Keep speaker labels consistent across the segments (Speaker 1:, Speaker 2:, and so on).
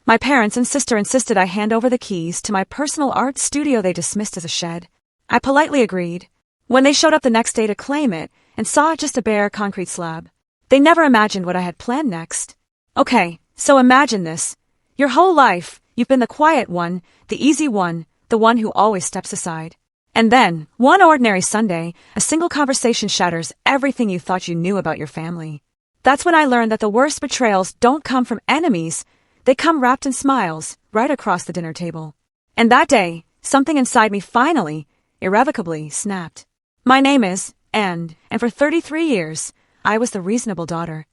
Speaker 1: My parents and sister insisted I hand over the keys to my personal art studio they dismissed as a shed. I politely agreed. When they showed up the next day to claim it and saw just a bare concrete slab, they never imagined what I had planned next. Okay, so imagine this. Your whole life, you've been the quiet one, the easy one, the one who always steps aside. And then, one ordinary Sunday, a single conversation shatters everything you thought you knew about your family. That's when I learned that the worst betrayals don't come from enemies, they come wrapped in smiles, right across the dinner table. And that day, something inside me finally, irrevocably, snapped. My name is, and for 33 years, I was the reasonable daughter.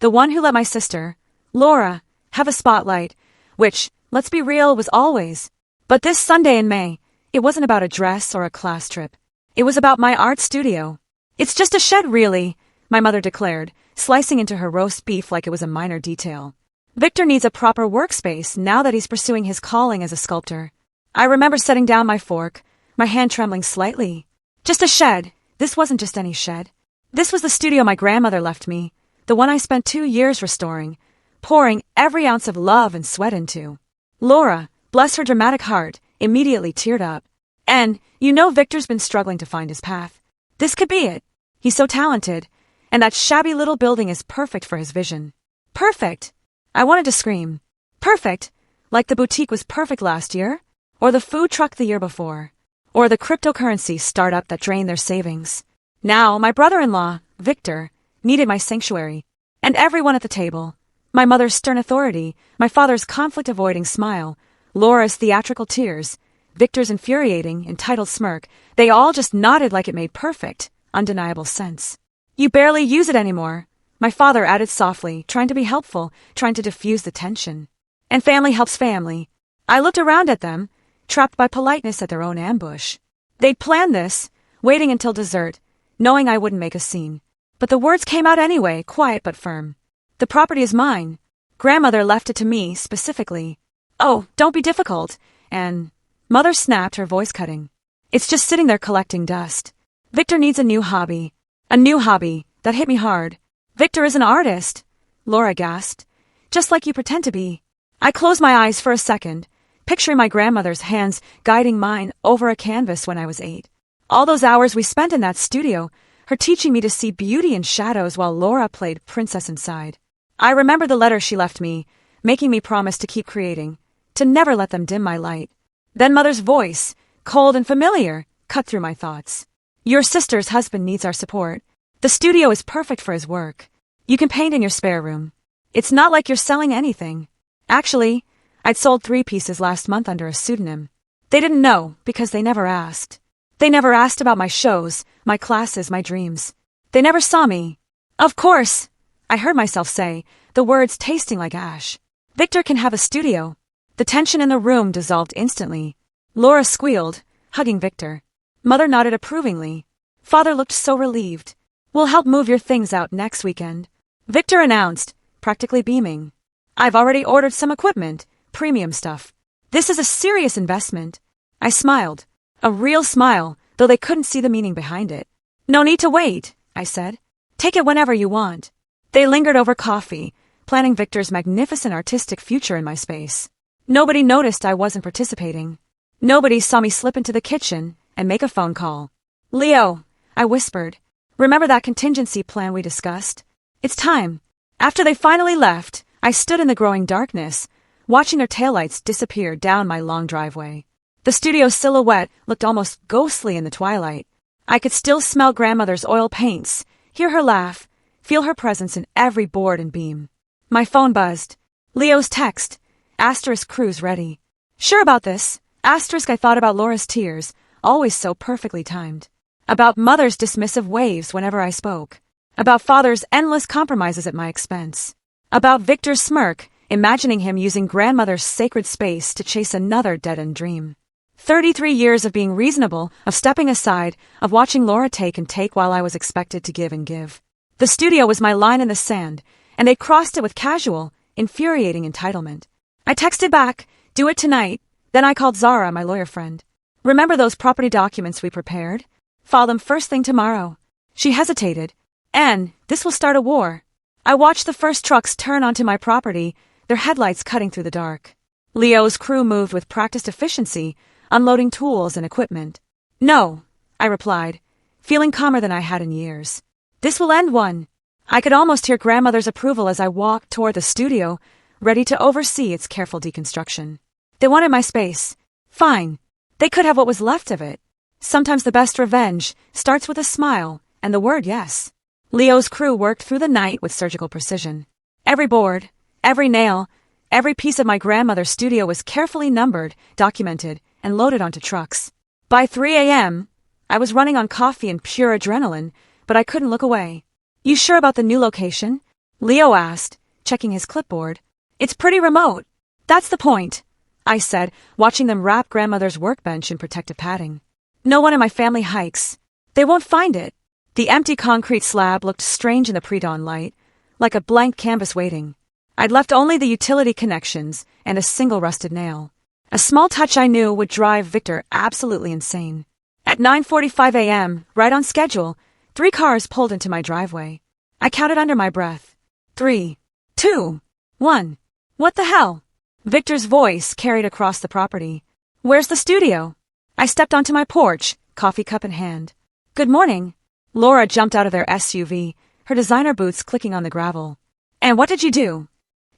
Speaker 1: The one who let my sister, Laura, have a spotlight, which, let's be real, was always. But this Sunday in May, it wasn't about a dress or a class trip. It was about my art studio. It's just a shed, really, my mother declared, slicing into her roast beef like it was a minor detail. Victor needs a proper workspace now that he's pursuing his calling as a sculptor. I remember setting down my fork, my hand trembling slightly. Just a shed. This wasn't just any shed. This was the studio my grandmother left me, the one I spent 2 years restoring, pouring every ounce of love and sweat into. Laura, bless her dramatic heart, immediately teared up. And, Victor's been struggling to find his path. This could be it. He's so talented, and that shabby little building is perfect for his vision. Perfect! I wanted to scream. Perfect! Like the boutique was perfect last year, or the food truck the year before, or the cryptocurrency startup that drained their savings. Now, my brother-in-law, Victor, needed my sanctuary, and everyone at the table. My mother's stern authority, my father's conflict-avoiding smile, Laura's theatrical tears, Victor's infuriating, entitled smirk, they all just nodded like it made perfect, undeniable sense. You barely use it anymore, my father added softly, trying to be helpful, trying to diffuse the tension. And family helps family. I looked around at them, trapped by politeness at their own ambush. They'd planned this, waiting until dessert, knowing I wouldn't make a scene. But the words came out anyway, quiet but firm. The property is mine. Grandmother left it to me, specifically. Oh, don't be difficult, and... Mother snapped, her voice cutting. It's just sitting there collecting dust. Victor needs a new hobby. A new hobby. That hit me hard. Victor is an artist, Laura gasped. Just like you pretend to be. I closed my eyes for a second, picturing my grandmother's hands guiding mine over a canvas when I was 8. All those hours we spent in that studio, her teaching me to see beauty in shadows while Laura played princess inside. I remember the letter she left me, making me promise to keep creating, to never let them dim my light. Then Mother's voice, cold and familiar, cut through my thoughts. Your sister's husband needs our support. The studio is perfect for his work. You can paint in your spare room. It's not like you're selling anything. Actually, I'd sold 3 pieces last month under a pseudonym. They didn't know, because they never asked. They never asked about my shows, my classes, my dreams. They never saw me. Of course, I heard myself say, the words tasting like ash. Victor can have a studio. The tension in the room dissolved instantly. Laura squealed, hugging Victor. Mother nodded approvingly. Father looked so relieved. We'll help move your things out next weekend, Victor announced, practically beaming. I've already ordered some equipment, premium stuff. This is a serious investment. I smiled. A real smile, though they couldn't see the meaning behind it. No need to wait, I said. Take it whenever you want. They lingered over coffee, planning Victor's magnificent artistic future in my space. Nobody noticed I wasn't participating. Nobody saw me slip into the kitchen and make a phone call. Leo, I whispered. Remember that contingency plan we discussed? It's time. After they finally left, I stood in the growing darkness, watching their taillights disappear down my long driveway. The studio's silhouette looked almost ghostly in the twilight. I could still smell grandmother's oil paints, hear her laugh, feel her presence in every board and beam. My phone buzzed. Leo's text. Asterisk cruise ready. Sure about this. Asterisk I thought about Laura's tears, always so perfectly timed. About Mother's dismissive waves whenever I spoke. About Father's endless compromises at my expense. About Victor's smirk, imagining him using Grandmother's sacred space to chase another dead-end dream. 33 years of being reasonable, of stepping aside, of watching Laura take and take while I was expected to give and give. The studio was my line in the sand, and they crossed it with casual, infuriating entitlement. I texted back, do it tonight. Then I called Zara, my lawyer friend. Remember those property documents we prepared? File them first thing tomorrow. She hesitated. And this will start a war. I watched the first trucks turn onto my property, their headlights cutting through the dark. Leo's crew moved with practiced efficiency, unloading tools and equipment. No, I replied, feeling calmer than I had in years. This will end one. I could almost hear grandmother's approval as I walked toward the studio, ready to oversee its careful deconstruction. They wanted my space. Fine. They could have what was left of it. Sometimes the best revenge starts with a smile and the word yes. Leo's crew worked through the night with surgical precision. Every board, every nail, every piece of my grandmother's studio was carefully numbered, documented, and loaded onto trucks. By 3 a.m., I was running on coffee and pure adrenaline, but I couldn't look away. You sure about the new location? Leo asked, checking his clipboard. It's pretty remote. That's the point, I said, watching them wrap grandmother's workbench in protective padding. No one in my family hikes. They won't find it. The empty concrete slab looked strange in the pre-dawn light, like a blank canvas waiting. I'd left only the utility connections and a single rusted nail. A small touch I knew would drive Victor absolutely insane. At 9:45 a.m., right on schedule, 3 cars pulled into my driveway. I counted under my breath. 3, 2, 1. What the hell? Victor's voice carried across the property. Where's the studio? I stepped onto my porch, coffee cup in hand. Good morning. Laura jumped out of their SUV, her designer boots clicking on the gravel. And what did you do?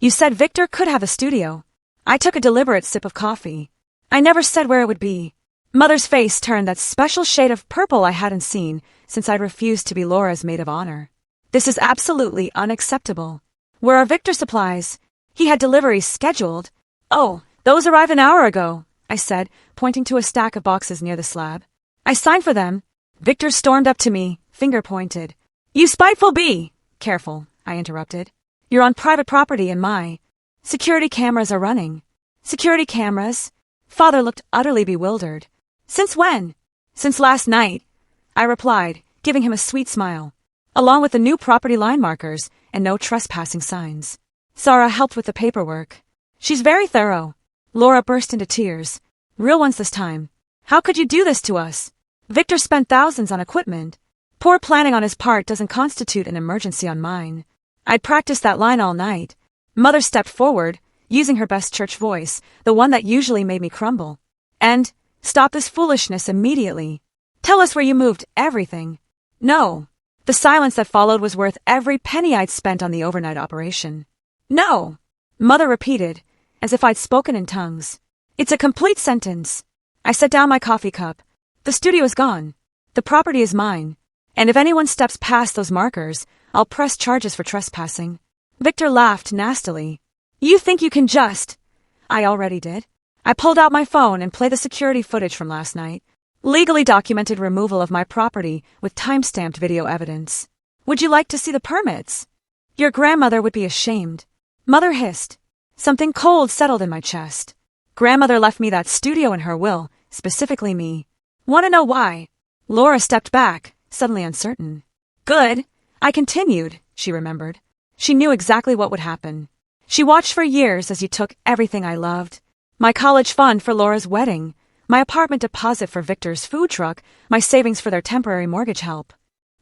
Speaker 1: You said Victor could have a studio. I took a deliberate sip of coffee. I never said where it would be. Mother's face turned that special shade of purple I hadn't seen since I'd refused to be Laura's maid of honor. This is absolutely unacceptable. Where are Victor's supplies? He had deliveries scheduled. Oh, those arrived an hour ago, I said, pointing to a stack of boxes near the slab. I signed for them. Victor stormed up to me, finger pointed. You spiteful bee! Careful, I interrupted. You're on private property and my security cameras are running. Security cameras? Father looked utterly bewildered. Since when? Since last night, I replied, giving him a sweet smile, along with the new property line markers and no trespassing signs. Zara helped with the paperwork. She's very thorough. Laura burst into tears. Real ones this time. How could you do this to us? Victor spent thousands on equipment. Poor planning on his part doesn't constitute an emergency on mine. I'd practiced that line all night. Mother stepped forward, using her best church voice, the one that usually made me crumble. And, stop this foolishness immediately. Tell us where you moved everything. No. The silence that followed was worth every penny I'd spent on the overnight operation. No. Mother repeated, as if I'd spoken in tongues. It's a complete sentence. I set down my coffee cup. The studio is gone. The property is mine. And if anyone steps past those markers, I'll press charges for trespassing. Victor laughed nastily. You think you can just... I already did. I pulled out my phone and played the security footage from last night. Legally documented removal of my property with time-stamped video evidence. Would you like to see the permits? Your grandmother would be ashamed. Mother hissed. Something cold settled in my chest. Grandmother left me that studio in her will, specifically me. Want to know why? Laura stepped back, suddenly uncertain. Good. I continued, she remembered. She knew exactly what would happen. She watched for years as you took everything I loved. My college fund for Laura's wedding, my apartment deposit for Victor's food truck, my savings for their temporary mortgage help.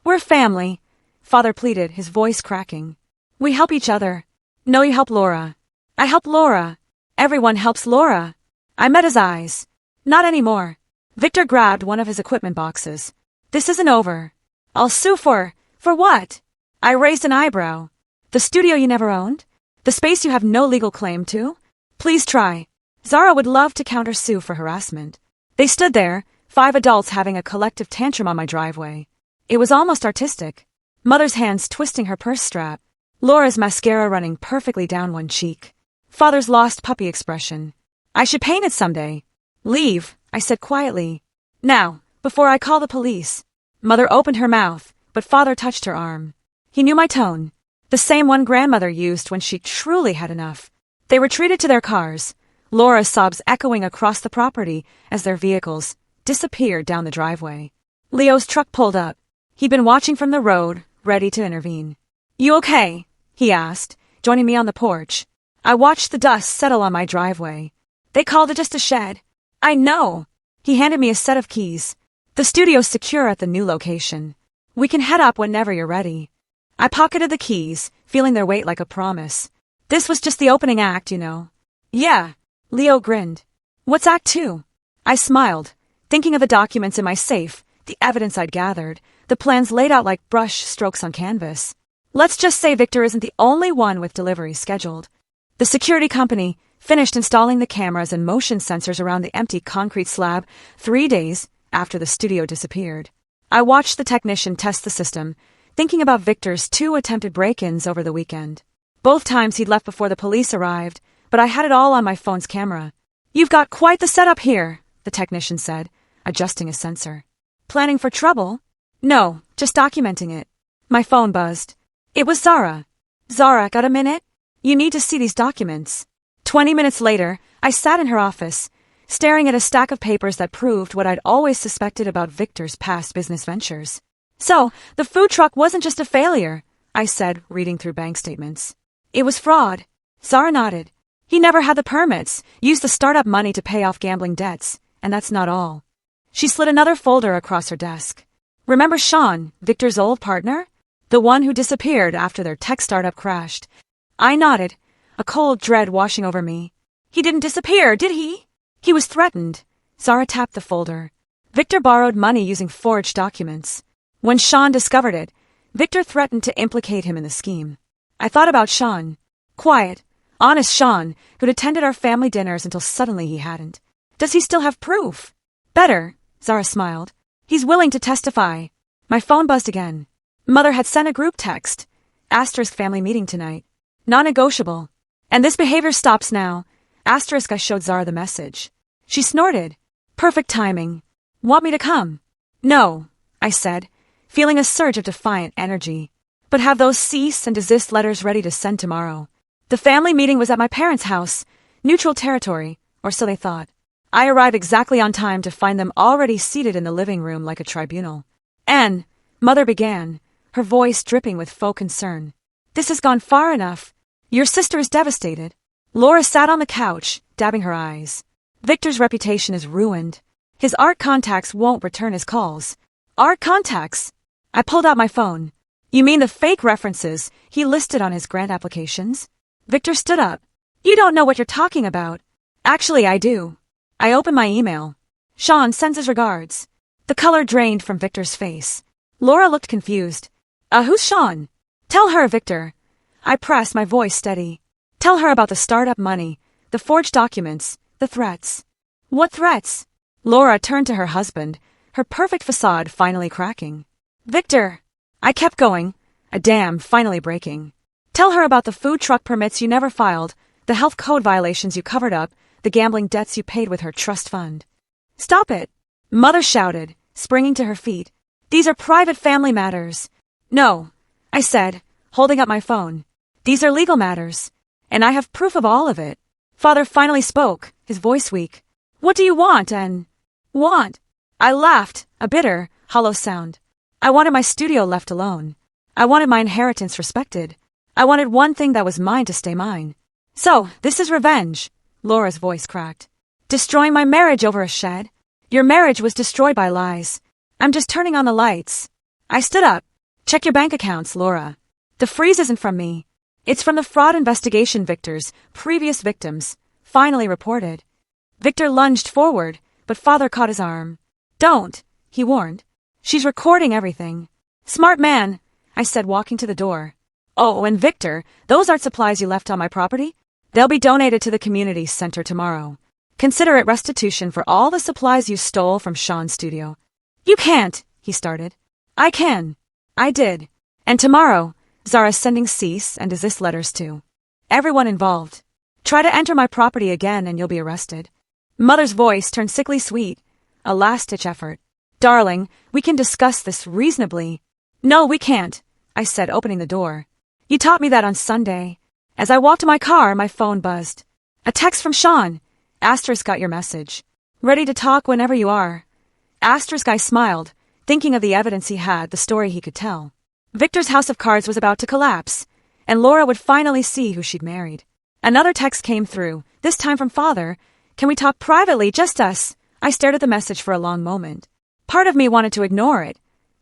Speaker 1: We're family, Father pleaded, his voice cracking. We help each other. No, you help Laura. I help Laura. Everyone helps Laura. I met his eyes. Not anymore. Victor grabbed one of his equipment boxes. This isn't over. I'll sue for what? I raised an eyebrow. The studio you never owned? The space you have no legal claim to? Please try. Zara would love to counter-sue for harassment. They stood there, 5 adults having a collective tantrum on my driveway. It was almost artistic. Mother's hands twisting her purse strap. Laura's mascara running perfectly down one cheek. Father's lost puppy expression. I should paint it someday. Leave, I said quietly. Now, before I call the police. Mother opened her mouth, but Father touched her arm. He knew my tone. The same one grandmother used when she truly had enough. They retreated to their cars, Laura's sobs echoing across the property as their vehicles disappeared down the driveway. Leo's truck pulled up. He'd been watching from the road, ready to intervene. You okay? He asked, joining me on the porch. I watched the dust settle on my driveway. They called it just a shed. I know. He handed me a set of keys. The studio's secure at the new location. We can head up whenever you're ready. I pocketed the keys, feeling their weight like a promise. This was just the opening act, you know. Yeah, Leo grinned. What's Act 2? I smiled, thinking of the documents in my safe, the evidence I'd gathered, the plans laid out like brush strokes on canvas. Let's just say Victor isn't the only one with delivery scheduled. The security company finished installing the cameras and motion sensors around the empty concrete slab 3 days after the studio disappeared. I watched the technician test the system, thinking about Victor's 2 attempted break-ins over the weekend. Both times he'd left before the police arrived, but I had it all on my phone's camera. You've got quite the setup here, the technician said, adjusting a sensor. Planning for trouble? No, just documenting it. My phone buzzed. It was Zara. Zara, got a minute? You need to see these documents. 20 minutes later, I sat in her office, staring at a stack of papers that proved what I'd always suspected about Victor's past business ventures. So, the food truck wasn't just a failure, I said, reading through bank statements. It was fraud. Zara nodded. He never had the permits, used the startup money to pay off gambling debts, and that's not all. She slid another folder across her desk. Remember Sean, Victor's old partner? The one who disappeared after their tech startup crashed. I nodded, a cold dread washing over me. He didn't disappear, did he? He was threatened. Zara tapped the folder. Victor borrowed money using forged documents. When Sean discovered it, Victor threatened to implicate him in the scheme. I thought about Sean. Quiet, honest Sean, who'd attended our family dinners until suddenly he hadn't. Does he still have proof? Better, Zara smiled. He's willing to testify. My phone buzzed again. Mother had sent a group text. Asterisk family meeting tonight. Non-negotiable. And this behavior stops now. Asterisk I showed Zara the message. She snorted. Perfect timing. Want me to come? No, I said, feeling a surge of defiant energy. But have those cease and desist letters ready to send tomorrow. The family meeting was at my parents' house. Neutral territory, or so they thought. I arrived exactly on time to find them already seated in the living room like a tribunal. Anne, Mother began, her voice dripping with faux concern. This has gone far enough. Your sister is devastated. Laura sat on the couch, dabbing her eyes. Victor's reputation is ruined. His art contacts won't return his calls. Art contacts? I pulled out my phone. You mean the fake references he listed on his grant applications? Victor stood up. You don't know what you're talking about. Actually, I do. I opened my email. Sean sends his regards. The color drained from Victor's face. Laura looked confused. Who's Sean? Tell her, Victor. I pressed, my voice steady. Tell her about the startup money, the forged documents, the threats. What threats? Laura turned to her husband, her perfect facade finally cracking. Victor. I kept going, a dam finally breaking. Tell her about the food truck permits you never filed, the health code violations you covered up, the gambling debts you paid with her trust fund. Stop it, Mother shouted, springing to her feet. These are private family matters. No, I said, holding up my phone. These are legal matters, and I have proof of all of it. Father finally spoke, his voice weak. What do you want, and... Want? I laughed, a bitter, hollow sound. I wanted my studio left alone. I wanted my inheritance respected. I wanted one thing that was mine to stay mine. So, this is revenge, Laura's voice cracked. Destroying my marriage over a shed? Your marriage was destroyed by lies. I'm just turning on the lights. I stood up. Check your bank accounts, Laura. The freeze isn't from me. It's from the fraud investigation Victor's previous victims, finally reported. Victor lunged forward, but Father caught his arm. Don't, he warned. She's recording everything. Smart man, I said, walking to the door. Oh, and Victor, those art supplies you left on my property? They'll be donated to the community center tomorrow. Consider it restitution for all the supplies you stole from Sean's studio. You can't, he started. I can. I did. And tomorrow, Zara's sending cease and desist letters to everyone involved. Try to enter my property again and you'll be arrested. Mother's voice turned sickly sweet, a last-ditch effort. Darling, we can discuss this reasonably. No, we can't, I said, opening the door. You taught me that on Sunday. As I walked to my car, my phone buzzed. A text from Sean. Asterisk got your message. Ready to talk whenever you are. Asterisk I smiled, thinking of the evidence he had, the story he could tell. Victor's house of cards was about to collapse, and Laura would finally see who she'd married. Another text came through, this time from Father. Can we talk privately, just us? I stared at the message for a long moment. Part of me wanted to ignore it,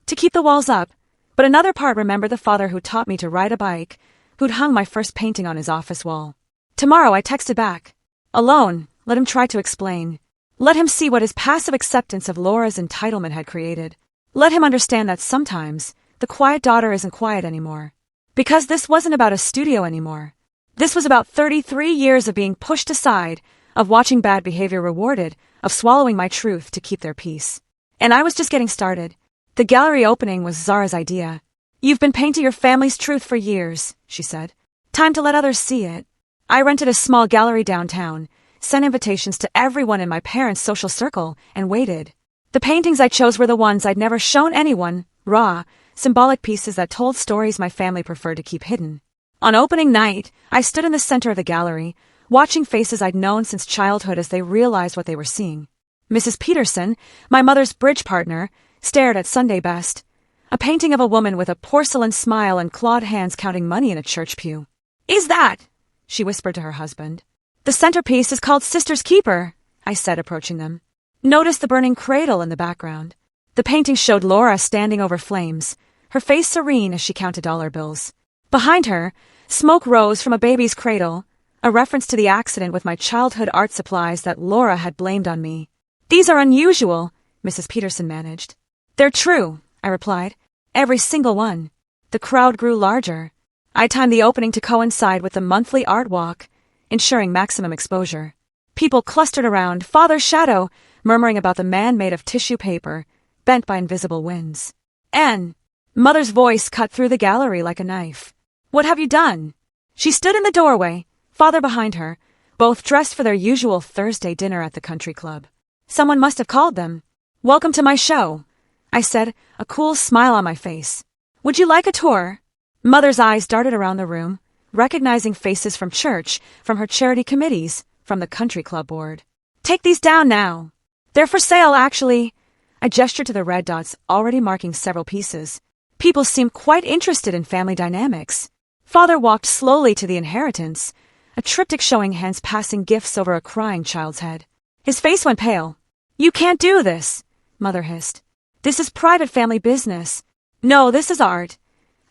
Speaker 1: to keep the walls up, but another part remembered the father who taught me to ride a bike, who'd hung my first painting on his office wall. Tomorrow, I texted back. Alone, let him try to explain. Let him see what his passive acceptance of Laura's entitlement had created. Let him understand that sometimes, the quiet daughter isn't quiet anymore. Because this wasn't about a studio anymore. This was about 33 years of being pushed aside, of watching bad behavior rewarded, of swallowing my truth to keep their peace. And I was just getting started. The gallery opening was Zara's idea. You've been painting your family's truth for years, she said. Time to let others see it. I rented a small gallery downtown, sent invitations to everyone in my parents' social circle, and waited. The paintings I chose were the ones I'd never shown anyone, raw, symbolic pieces that told stories my family preferred to keep hidden. On opening night, I stood in the center of the gallery, watching faces I'd known since childhood as they realized what they were seeing. Mrs. Peterson, my mother's bridge partner, stared at Sunday Best, a painting of a woman with a porcelain smile and clawed hands counting money in a church pew. Is that? She whispered to her husband. The centerpiece is called Sister's Keeper, I said, approaching them. Notice the burning cradle in the background. The painting showed Laura standing over flames, her face serene as she counted dollar bills. Behind her, smoke rose from a baby's cradle, a reference to the accident with my childhood art supplies that Laura had blamed on me. These are unusual, Mrs. Peterson managed. They're true, I replied. Every single one. The crowd grew larger. I timed the opening to coincide with the monthly art walk, ensuring maximum exposure. People clustered around, Father's shadow, murmuring about the man made of tissue paper, bent by invisible winds. Anne, Mother's voice cut through the gallery like a knife. What have you done? She stood in the doorway, Father behind her, both dressed for their usual Thursday dinner at the country club. Someone must have called them. Welcome to my show, I said, a cool smile on my face. Would you like a tour? Mother's eyes darted around the room, recognizing faces from church, from her charity committees, from the country club board. Take these down now. They're for sale, actually. I gestured to the red dots already marking several pieces. People seemed quite interested in family dynamics. Father walked slowly to the inheritance, a triptych showing hands passing gifts over a crying child's head. His face went pale. You can't do this, Mother hissed. This is private family business. No, this is art.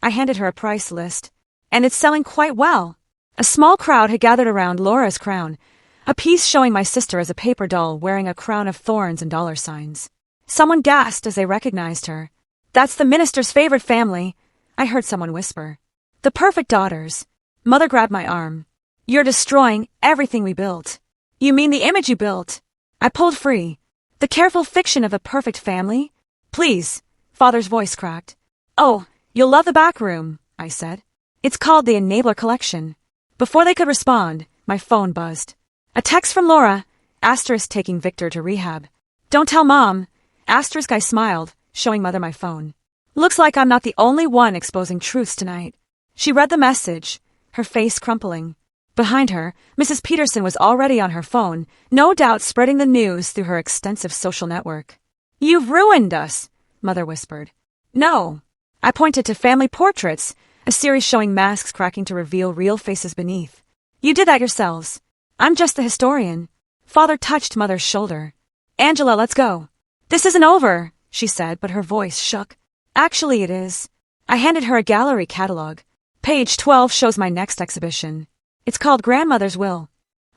Speaker 1: I handed her a price list. And it's selling quite well. A small crowd had gathered around Laura's crown, a piece showing my sister as a paper doll wearing a crown of thorns and dollar signs. Someone gasped as they recognized her. That's the minister's favorite family, I heard someone whisper. The perfect daughters. Mother grabbed my arm. You're destroying everything we built. You mean the image you built? I pulled free. The careful fiction of a perfect family? Please, Father's voice cracked. Oh, you'll love the back room, I said. It's called the Enabler Collection. Before they could respond, my phone buzzed. A text from Laura, asterisk taking Victor to rehab. Don't tell Mom, asterisk I smiled, showing Mother my phone. Looks like I'm not the only one exposing truths tonight. She read the message, her face crumpling. Behind her, Mrs. Peterson was already on her phone, no doubt spreading the news through her extensive social network. You've ruined us, Mother whispered. No. I pointed to family portraits, a series showing masks cracking to reveal real faces beneath. You did that yourselves. I'm just the historian. Father touched Mother's shoulder. Angela, let's go. This isn't over, she said, but her voice shook. Actually, it is. I handed her a gallery catalog. Page 12 shows my next exhibition. It's called Grandmother's Will.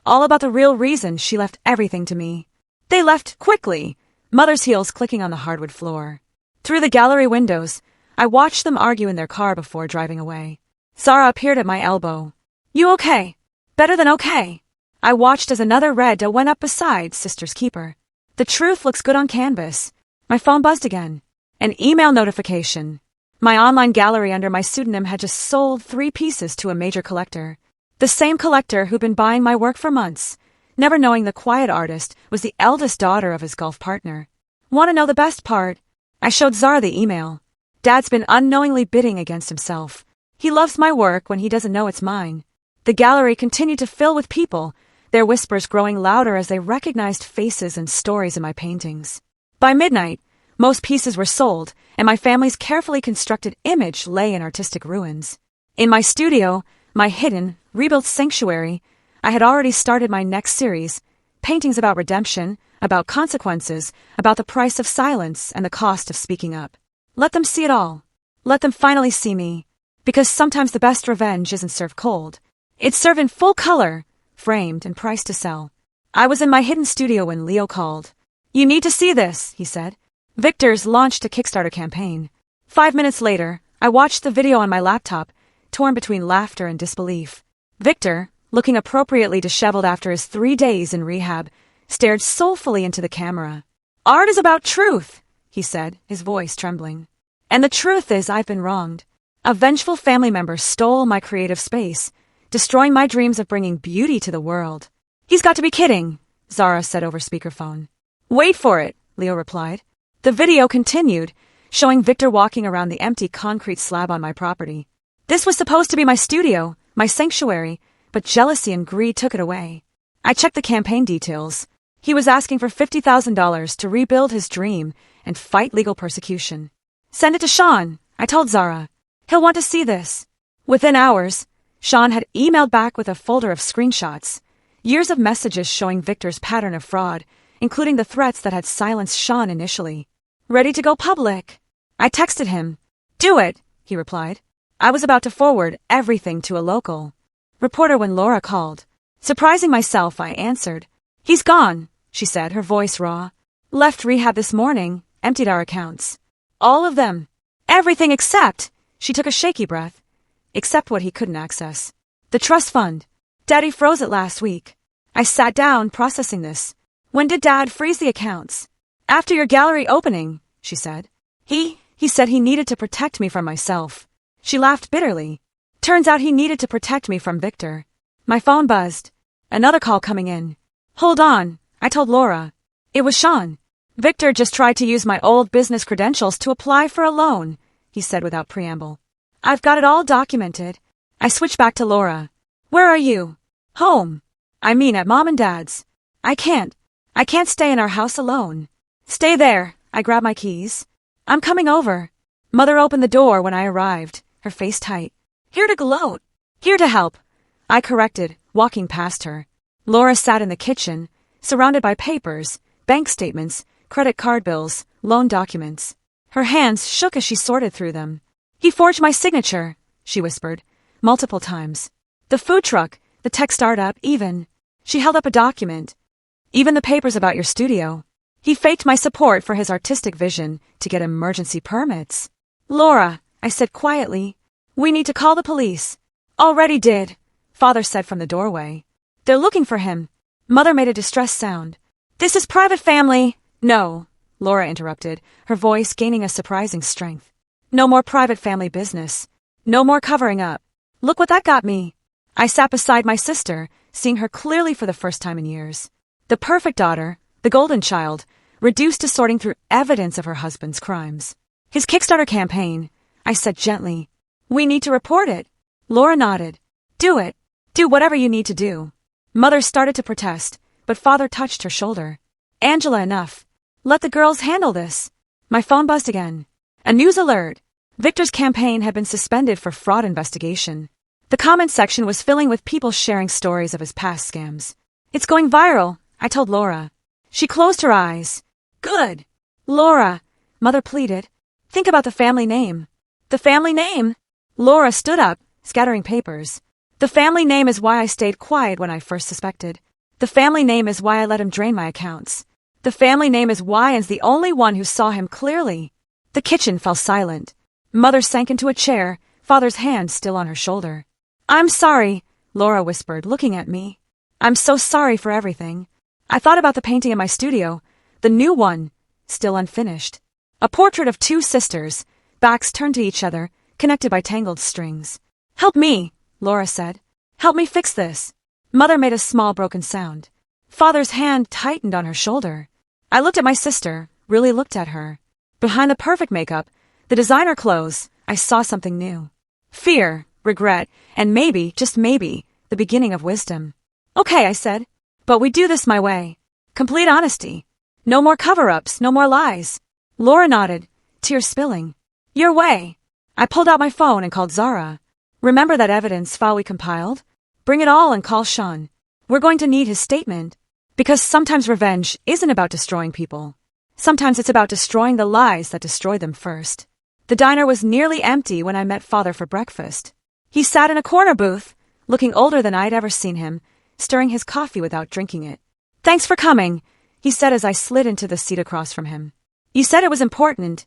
Speaker 1: All about the real reason she left everything to me. They left quickly, Mother's heels clicking on the hardwood floor. Through the gallery windows, I watched them argue in their car before driving away. Zara appeared at my elbow. You okay? Better than okay. I watched as another red doe went up beside Sister's Keeper. The truth looks good on canvas. My phone buzzed again. An email notification. My online gallery under my pseudonym had just sold 3 pieces to a major collector. The same collector who'd been buying my work for months, never knowing the quiet artist was the eldest daughter of his golf partner. Want to know the best part? I showed Zara the email. Dad's been unknowingly bidding against himself. He loves my work when he doesn't know it's mine. The gallery continued to fill with people, their whispers growing louder as they recognized faces and stories in my paintings. By midnight, most pieces were sold, and my family's carefully constructed image lay in artistic ruins. In my studio, my hidden, rebuilt sanctuary, I had already started my next series, paintings about redemption, about consequences, about the price of silence and the cost of speaking up. Let them see it all. Let them finally see me. Because sometimes the best revenge isn't served cold. It's served in full color, framed and priced to sell. I was in my hidden studio when Leo called. "You need to see this," he said. Victor's launched a Kickstarter campaign. 5 minutes later, I watched the video on my laptop, torn between laughter and disbelief. Victor, looking appropriately disheveled after his 3 days in rehab, stared soulfully into the camera. "Art is about truth," he said, his voice trembling. "And the truth is I've been wronged. A vengeful family member stole my creative space, destroying my dreams of bringing beauty to the world." "He's got to be kidding," Zara said over speakerphone. "Wait for it," Leo replied. The video continued, showing Victor walking around the empty concrete slab on my property. This was supposed to be my studio, my sanctuary, but jealousy and greed took it away. I checked the campaign details. He was asking for $50,000 to rebuild his dream and fight legal persecution. "Send it to Sean," I told Zara. "He'll want to see this." Within hours, Sean had emailed back with a folder of screenshots, years of messages showing Victor's pattern of fraud, including the threats that had silenced Sean initially. "Ready to go public?" I texted him. "Do it," he replied. I was about to forward everything to a local reporter when Laura called. Surprising myself, I answered. "He's gone," she said, her voice raw. "Left rehab this morning, emptied our accounts. All of them. Everything except," she took a shaky breath, "except what he couldn't access. The trust fund. Daddy froze it last week." I sat down, processing this. "When did Dad freeze the accounts?" "After your gallery opening," she said. He said he needed to protect me from myself." She laughed bitterly. "Turns out he needed to protect me from Victor." My phone buzzed. Another call coming in. "Hold on," I told Laura. It was Sean. "Victor just tried to use my old business credentials to apply for a loan," he said without preamble. "I've got it all documented." I switched back to Laura. "Where are you?" "Home. I mean at Mom and Dad's." I can't stay in our house alone." "Stay there." I grabbed my keys. "I'm coming over." Mother opened the door when I arrived, her face tight. "Here to gloat." "Here to help," I corrected, walking past her. Laura sat in the kitchen, surrounded by papers, bank statements, credit card bills, loan documents. Her hands shook as she sorted through them. "He forged my signature," she whispered, multiple times. "The food truck, the tech startup, even." She held up a document. "Even the papers about your studio. He faked my support for his artistic vision to get emergency permits." "Laura," I said quietly, "we need to call the police." "Already did," Father said from the doorway. "They're looking for him." Mother made a distressed sound. "This is private family." "No," Laura interrupted, her voice gaining a surprising strength. "No more private family business. No more covering up. Look what that got me." I sat beside my sister, seeing her clearly for the first time in years. The perfect daughter, the golden child, reduced to sorting through evidence of her husband's crimes. "His Kickstarter campaign," I said gently. "We need to report it." Laura nodded. "Do it. Do whatever you need to do." Mother started to protest, but Father touched her shoulder. "Angela, enough. Let the girls handle this." My phone buzzed again. A news alert. Victor's campaign had been suspended for fraud investigation. The comment section was filling with people sharing stories of his past scams. "It's going viral," I told Laura. She closed her eyes. "Good." "Laura," Mother pleaded, "think about the family name." "The family name?" Laura stood up, scattering papers. "The family name is why I stayed quiet when I first suspected. The family name is why I let him drain my accounts. The family name is why Ian's the only one who saw him clearly." The kitchen fell silent. Mother sank into a chair, Father's hand still on her shoulder. "I'm sorry," Laura whispered, looking at me. "I'm so sorry for everything." I thought about the painting in my studio, the new one, still unfinished. A portrait of two sisters, backs turned to each other, connected by tangled strings. "Help me," Laura said. "Help me fix this." Mother made a small broken sound. Father's hand tightened on her shoulder. I looked at my sister, really looked at her. Behind the perfect makeup, the designer clothes, I saw something new. Fear, regret, and maybe, just maybe, the beginning of wisdom. "Okay," I said, "but we do this my way. Complete honesty. No more cover-ups, no more lies." Laura nodded, tears spilling. "Your way." I pulled out my phone and called Zara. "Remember that evidence file we compiled? Bring it all and call Sean. We're going to need his statement. Because sometimes revenge isn't about destroying people. Sometimes it's about destroying the lies that destroy them first." The diner was nearly empty when I met Father for breakfast. He sat in a corner booth, looking older than I'd ever seen him, stirring his coffee without drinking it. "Thanks for coming," he said as I slid into the seat across from him. "You said it was important."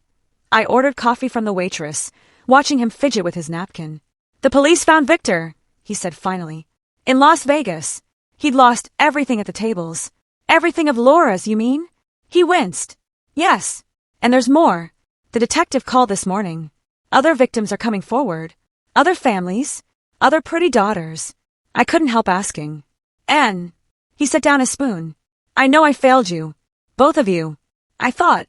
Speaker 1: I ordered coffee from the waitress, watching him fidget with his napkin. "The police found Victor," he said finally. "In Las Vegas. He'd lost everything at the tables." "Everything of Laura's, you mean?" He winced. "Yes. And there's more. The detective called this morning. Other victims are coming forward. Other families. Other pretty daughters." I couldn't help asking. "And?" He set down his spoon. "I know I failed you. Both of you. I thought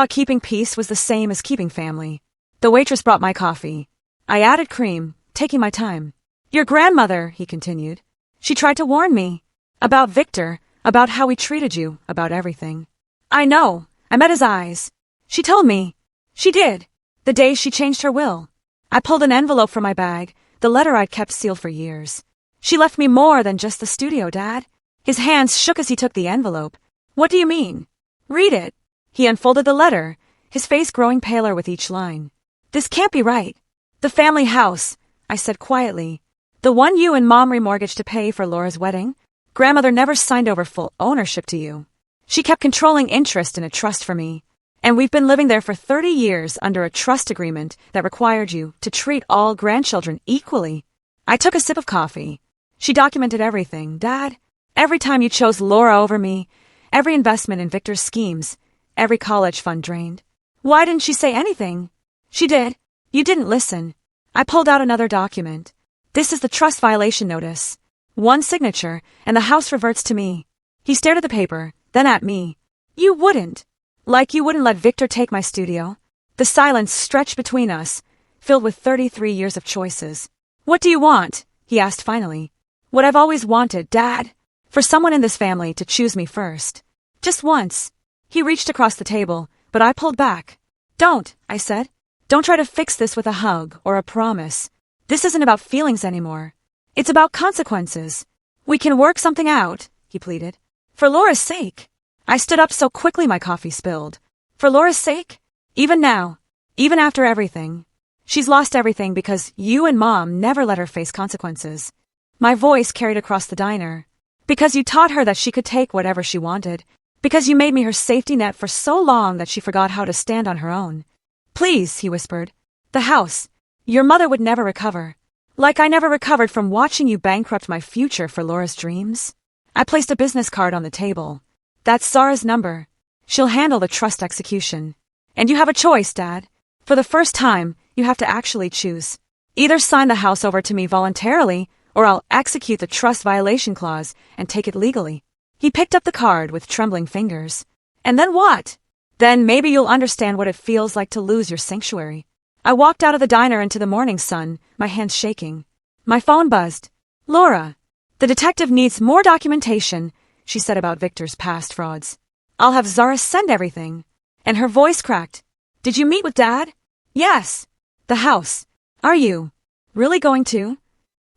Speaker 1: keeping peace was the same as keeping family." The waitress brought my coffee. I added cream, taking my time. "Your grandmother," he continued. "She tried to warn me. About Victor, about how he treated you, about everything." "I know." I met his eyes. "She told me." "She did. The day she changed her will." I pulled an envelope from my bag, the letter I'd kept sealed for years. "She left me more than just the studio, Dad." His hands shook as he took the envelope. "What do you mean?" "Read it." He unfolded the letter, his face growing paler with each line. "This can't be right." "The family house," I said quietly. "The one you and Mom remortgaged to pay for Laura's wedding. Grandmother never signed over full ownership to you. She kept controlling interest in a trust for me. And we've been living there for 30 years under a trust agreement that required you to treat all grandchildren equally." I took a sip of coffee. "She documented everything, Dad. Every time you chose Laura over me, every investment in Victor's schemes, every college fund drained." "Why didn't she say anything?" "She did. You didn't listen." I pulled out another document. "This is the trust violation notice. One signature, and the house reverts to me." He stared at the paper, then at me. "You wouldn't. Like you wouldn't let Victor take my studio." The silence stretched between us, filled with 33 years of choices. "What do you want?" he asked finally. "What I've always wanted, Dad. For someone in this family to choose me first. Just once." He reached across the table, but I pulled back. "Don't," I said. "Don't try to fix this with a hug or a promise. This isn't about feelings anymore. It's about consequences. We can work something out," he pleaded. "For Laura's sake." I stood up so quickly my coffee spilled. "For Laura's sake? Even now. Even after everything. She's lost everything because you and Mom never let her face consequences." My voice carried across the diner. "Because you taught her that she could take whatever she wanted. Because you made me her safety net for so long that she forgot how to stand on her own." "Please," he whispered. "The house. Your mother would never recover. Like I never recovered from watching you bankrupt my future for Laura's dreams." I placed a business card on the table. "That's Zara's number. She'll handle the trust execution. And you have a choice, Dad. For the first time, you have to actually choose. Either sign the house over to me voluntarily, or I'll execute the trust violation clause and take it legally." He picked up the card with trembling fingers. "And then what?" "Then maybe you'll understand what it feels like to lose your sanctuary." I walked out of the diner into the morning sun, my hands shaking. My phone buzzed. "Laura, the detective needs more documentation," she said about Victor's past frauds. "I'll have Zara send everything." And her voice cracked. "Did you meet with Dad?" "Yes." "The house. Are you really going to?"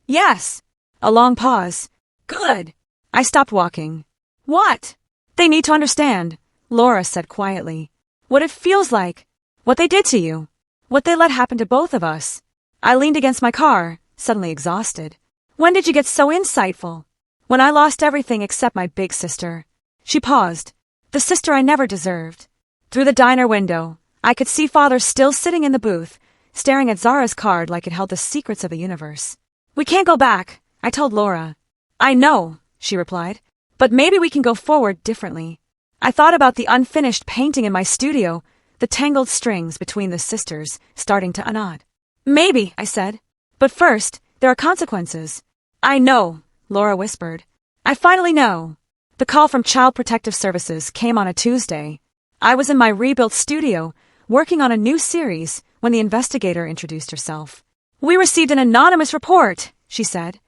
Speaker 1: "Yes." A long pause. "Good." I stopped walking. "What?" "They need to understand," Laura said quietly. "What it feels like. What they did to you. What they let happen to both of us." I leaned against my car, suddenly exhausted. "When did you get so insightful?" "When I lost everything except my big sister." She paused. The sister I never deserved. Through the diner window, I could see Father still sitting in the booth, staring at Zara's card like it held the secrets of the universe. "We can't go back," I told Laura. "I know," she replied, "but maybe we can go forward differently." I thought about the unfinished painting in my studio, the tangled strings between the sisters starting to unknot. "Maybe," I said. "But first, there are consequences." "I know," Laura whispered. "I finally know." The call from Child Protective Services came on a Tuesday. I was in my rebuilt studio, working on a new series, when the investigator introduced herself. "We received an anonymous report," she said,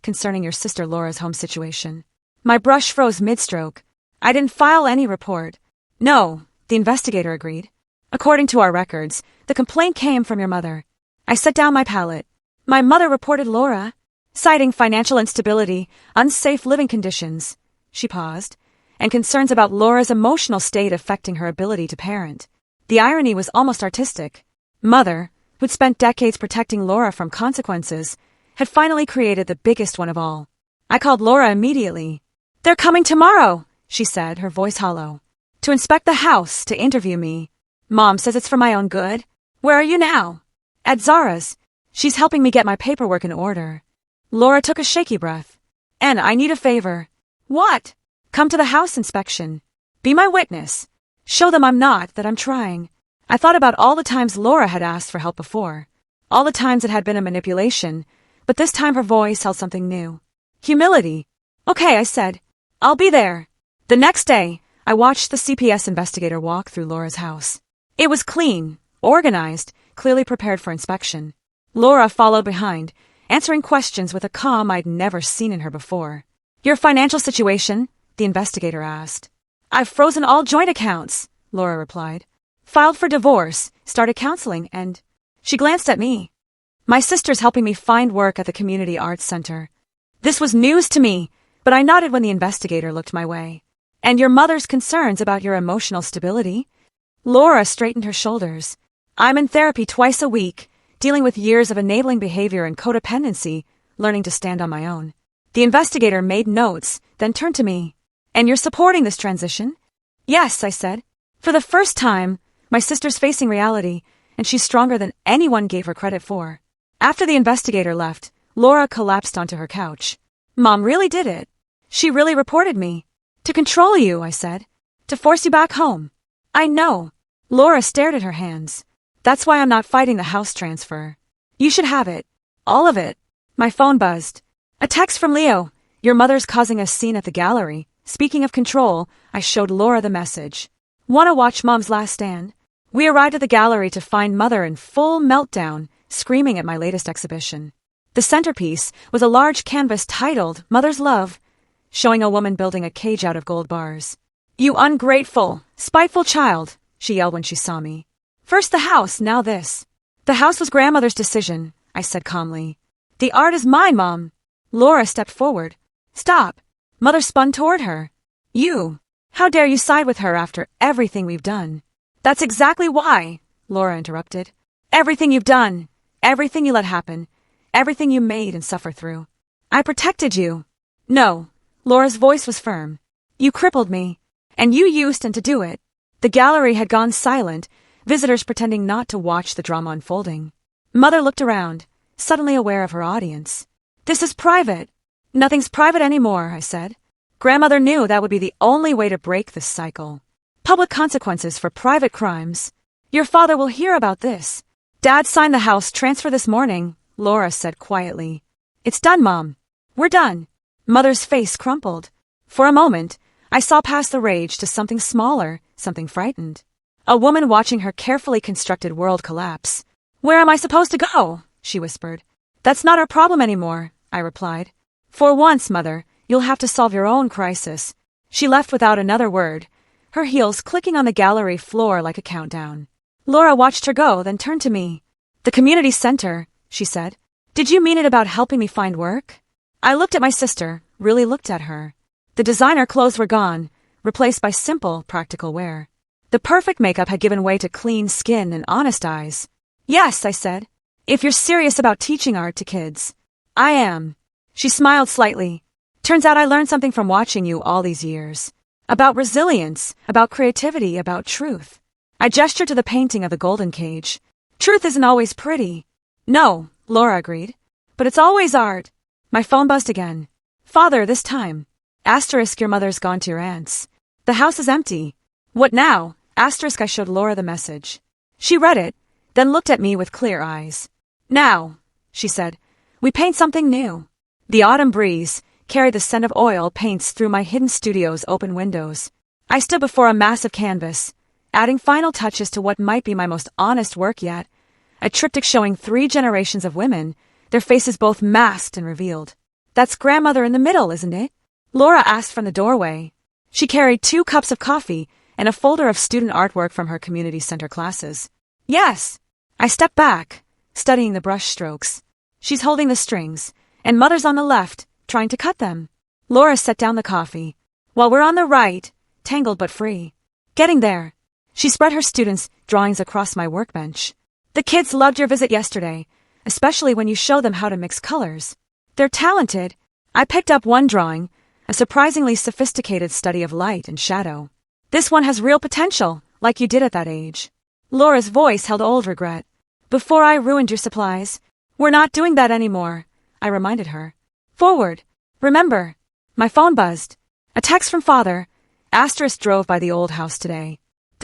Speaker 1: "concerning your sister Laura's home situation." My brush froze mid-stroke. "I didn't file any report." "No," the investigator agreed. "According to our records, the complaint came from your mother." I set down my palette. "My mother reported Laura, citing financial instability, unsafe living conditions." She paused, "and concerns about Laura's emotional state affecting her ability to parent." The irony was almost artistic. Mother, who'd spent decades protecting Laura from consequences, had finally created the biggest one of all. I called Laura immediately. "They're coming tomorrow," she said, her voice hollow. "To inspect the house, to interview me. Mom says it's for my own good. Where are you now?" "At Zara's. She's helping me get my paperwork in order." Laura took a shaky breath. "And I need a favor." "What?" "Come to the house inspection. Be my witness. Show them that I'm trying." I thought about all the times Laura had asked for help before. All the times it had been a manipulation, but this time her voice held something new. Humility. "Okay," I said. "I'll be there." The next day, I watched the CPS investigator walk through Laura's house. It was clean, organized, clearly prepared for inspection. Laura followed behind, answering questions with a calm I'd never seen in her before. "Your financial situation?" the investigator asked. "I've frozen all joint accounts," Laura replied. "Filed for divorce, started counseling, and..." She glanced at me. "My sister's helping me find work at the Community Arts Center." This was news to me, but I nodded when the investigator looked my way. "And your mother's concerns about your emotional stability?" Laura straightened her shoulders. "I'm in therapy twice a week, dealing with years of enabling behavior and codependency, learning to stand on my own." The investigator made notes, then turned to me. "And you're supporting this transition?" "Yes," I said. "For the first time, my sister's facing reality, and she's stronger than anyone gave her credit for." After the investigator left, Laura collapsed onto her couch. "Mom really did it. She really reported me. To control you," I said. "To force you back home." "I know." Laura stared at her hands. "That's why I'm not fighting the house transfer. You should have it. All of it." My phone buzzed. A text from Leo. "Your mother's causing a scene at the gallery." Speaking of control, I showed Laura the message. "Wanna watch Mom's last stand?" We arrived at the gallery to find Mother in full meltdown, screaming at my latest exhibition. The centerpiece was a large canvas titled Mother's Love, showing a woman building a cage out of gold bars. "You ungrateful, spiteful child," she yelled when she saw me. "First the house, now this." "The house was Grandmother's decision," I said calmly. "The art is mine, Mom." Laura stepped forward. "Stop." Mother spun toward her. "You. How dare you side with her after everything we've done?" "That's exactly why," Laura interrupted. "Everything you've done, everything you let happen, everything you made and suffer through. I protected you." "No." Laura's voice was firm. "You crippled me, and you used to do it." The gallery had gone silent, visitors pretending not to watch the drama unfolding. Mother looked around, suddenly aware of her audience. "This is private." "Nothing's private anymore," I said. Grandmother knew that would be the only way to break this cycle. Public consequences for private crimes. "Your father will hear about this." "Dad signed the house transfer this morning," Laura said quietly. "It's done, Mom. We're done." Mother's face crumpled. For a moment, I saw past the rage to something smaller, something frightened. A woman watching her carefully constructed world collapse. "Where am I supposed to go?" she whispered. "That's not our problem anymore," I replied. "For once, Mother, you'll have to solve your own crisis." She left without another word, her heels clicking on the gallery floor like a countdown. Laura watched her go, then turned to me. "The community center," she said. "Did you mean it about helping me find work?" I looked at my sister, really looked at her. The designer clothes were gone, replaced by simple, practical wear. The perfect makeup had given way to clean skin and honest eyes. "Yes," I said. "If you're serious about teaching art to kids." "I am." She smiled slightly. "Turns out I learned something from watching you all these years. About resilience, about creativity, about truth." I gestured to the painting of the golden cage. "Truth isn't always pretty." "No," Laura agreed. "But it's always art." My phone buzzed again. "Father, this time." Asterisk, your mother's gone to your aunt's. "The house is empty." "What now?" Asterisk, I showed Laura the message. She read it, then looked at me with clear eyes. "Now," she said, "we paint something new." The autumn breeze carried the scent of oil paints through my hidden studio's open windows. I stood before a massive canvas, adding final touches to what might be my most honest work yet, a triptych showing 3 generations of women, their faces both masked and revealed. "That's Grandmother in the middle, isn't it?" Laura asked from the doorway. She carried 2 cups of coffee and a folder of student artwork from her community center classes. "Yes." I stepped back, studying the brush strokes. She's holding the strings, and Mother's on the left, trying to cut them. Laura set down the coffee, while we're on the right, tangled but free. Getting there. She spread her students' drawings across my workbench. The kids loved your visit yesterday, especially when you show them how to mix colors. They're talented. I picked up one drawing, a surprisingly sophisticated study of light and shadow. This one has real potential, like you did at that age. Laura's voice held old regret. Before I ruined your supplies. We're not doing that anymore, I reminded her. Forward. Remember. My phone buzzed. A text from Father. Asterisk drove by the old house today.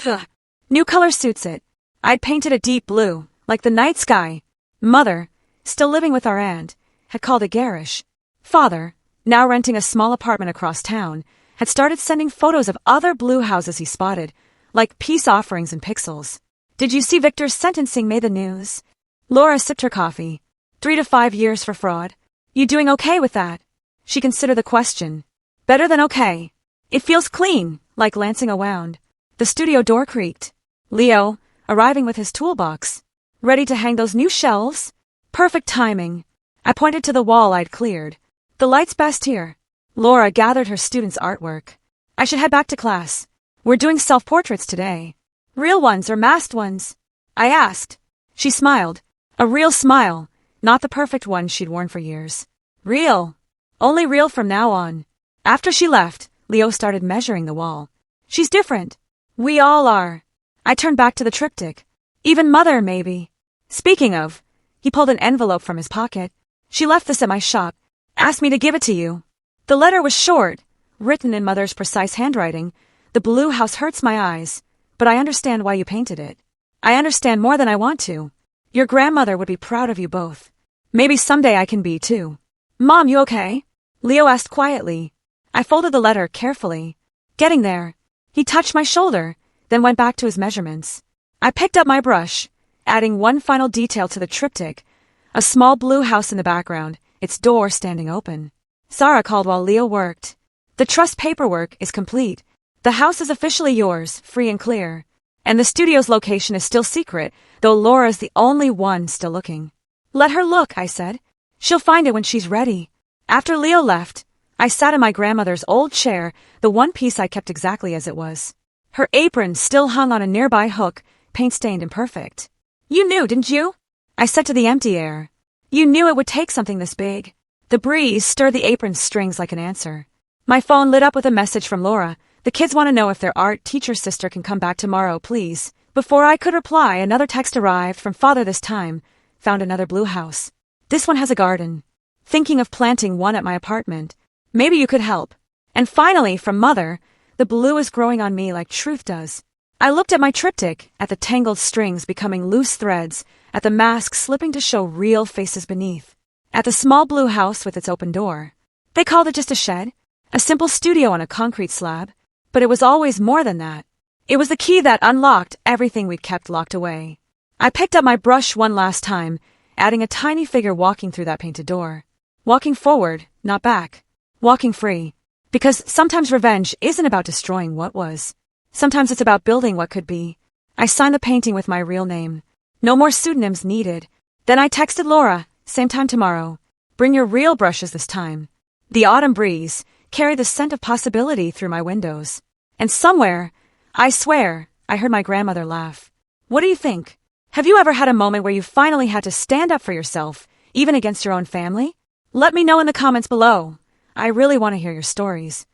Speaker 1: Ugh. New color suits it. I'd painted a deep blue, like the night sky. Mother, still living with our aunt, had called it garish. Father, now renting a small apartment across town, had started sending photos of other blue houses he spotted, like peace offerings in pixels. Did you see Victor's sentencing made the news? Laura sipped her coffee. 3 to 5 years for fraud. You doing okay with that? She considered the question. Better than okay. It feels clean, like lancing a wound. The studio door creaked. Leo, arriving with his toolbox. Ready to hang those new shelves? Perfect timing. I pointed to the wall I'd cleared. The light's best here. Laura gathered her students' artwork. I should head back to class. We're doing self-portraits today. Real ones or masked ones? I asked. She smiled. A real smile, not the perfect one she'd worn for years. Real. Only real from now on. After she left, Leo started measuring the wall. She's different. We all are. I turned back to the triptych. Even Mother, maybe. Speaking of, he pulled an envelope from his pocket. She left this at my shop, asked me to give it to you. The letter was short, written in Mother's precise handwriting. The blue house hurts my eyes, but I understand why you painted it. I understand more than I want to. Your grandmother would be proud of you both. Maybe someday I can be too. Mom, you okay? Leo asked quietly. I folded the letter carefully. Getting there. He touched my shoulder, then went back to his measurements. I picked up my brush, adding one final detail to the triptych. A small blue house in the background, its door standing open. Sarah called while Leo worked. The trust paperwork is complete. The house is officially yours, free and clear. And the studio's location is still secret, though Laura's the only one still looking. Let her look, I said. She'll find it when she's ready. After Leo left, I sat in my grandmother's old chair, the one piece I kept exactly as it was. Her apron still hung on a nearby hook, paint-stained and perfect. You knew, didn't you? I said to the empty air. You knew it would take something this big. The breeze stirred the apron's strings like an answer. My phone lit up with a message from Laura. The kids want to know if their art teacher sister can come back tomorrow, please. Before I could reply, another text arrived from Father this time. Found another blue house. This one has a garden. Thinking of planting one at my apartment. Maybe you could help. And finally, from Mother, the blue is growing on me like truth does. I looked at my triptych, at the tangled strings becoming loose threads, at the mask slipping to show real faces beneath, at the small blue house with its open door. They called it just a shed, a simple studio on a concrete slab. But it was always more than that. It was the key that unlocked everything we'd kept locked away. I picked up my brush one last time, adding a tiny figure walking through that painted door. Walking forward, not back. Walking free. Because sometimes revenge isn't about destroying what was. Sometimes it's about building what could be. I signed the painting with my real name. No more pseudonyms needed. Then I texted Laura, same time tomorrow. Bring your real brushes this time. The autumn breeze carried the scent of possibility through my windows. And somewhere, I swear, I heard my grandmother laugh. What do you think? Have you ever had a moment where you finally had to stand up for yourself, even against your own family? Let me know in the comments below. I really want to hear your stories.